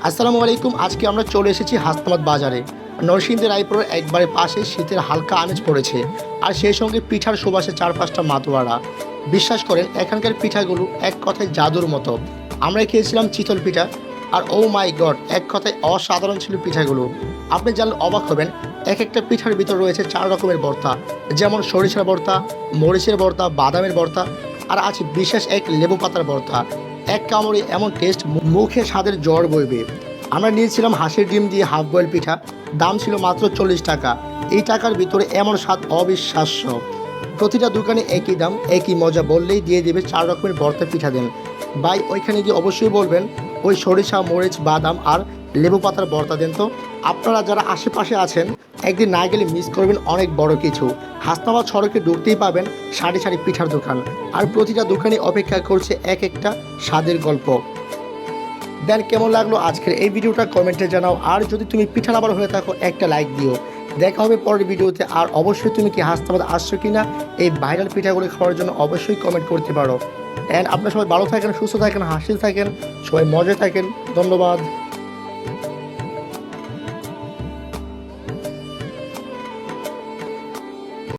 আসসালামু আলাইকুম। আজকে আমরা চলে এসেছি হাসনাবাদ বাজারে। নরসিংদী রায়পুরের একবারে পাশে শীতের হালকা আমেজ পড়েছে, আর সেই সঙ্গে পিঠার সুবাসে 4-5টা মাতোয়ারা। বিশ্বাস করেন এখানকার পিঠাগুলো এক কথায় জাদুর মতো। আমরা খেয়েছিলাম চিতল পিঠা, আর ও মাই গড, এক কথায় অসাধারণ ছিল পিঠাগুলো। আপনি জানলে অবাক হবেন, এক একটা পিঠার ভিতর রয়েছে 4 রকমের ভর্তা, যেমন সরিষার ভর্তা, মরিচের ভর্তা, বাদামের ভর্তা, আর আছে বিশেষ এক লেবু পাতার ভর্তা। এক কামড়ে এমন টেস্ট, মুখে স্বাদের জ্বর বইবে। আমরা নিয়েছিলাম হাঁসের ডিম দিয়ে হাফ বয়েল পিঠা, দাম ছিল মাত্র 40 টাকা। এই টাকার ভিতরে এমন স্বাদ অবিশ্বাস্য। প্রতিটা দোকানে একই দাম, একই মজা, বললেই দিয়ে দেবে 4 রকমের ভর্তা পিঠা দেন। ভাই ওইখানে গিয়ে অবশ্যই বলবেন ওই সরিষা, মরিচ, বাদাম আর লেবু পাতার ভর্তা দেন। তো আপনারা যারা আশেপাশে আছেন, একদিন না গেলে মিস করবেন অনেক বড় কিছু। হাসনাবাদ সড়কে ঢুকতেই পাবেন সারি সারি পিঠার দোকান, আর প্রতিটা দোকানে অপেক্ষা করছে এক একটা স্বাদের গল্প। দেন কেমন লাগলো আজকের এই ভিডিওটা কমেন্টে জানাও, আর যদি তুমি পিঠা লাভার হয়ে থাকো একটা লাইক দিও। দেখা হবে পরের ভিডিওতে। আর অবশ্যই তুমি কি হাসনাবাদ আসছো কিনা এই ভাইরাল পিঠাগুলো খাওয়ার জন্য অবশ্যই কমেন্ট করতে পারো। অ্যান্ড আপনারা সবাই ভালো থাকেন, সুস্থ থাকেন, হাসি থাকেন, সবাই মজায় থাকেন। ধন্যবাদ।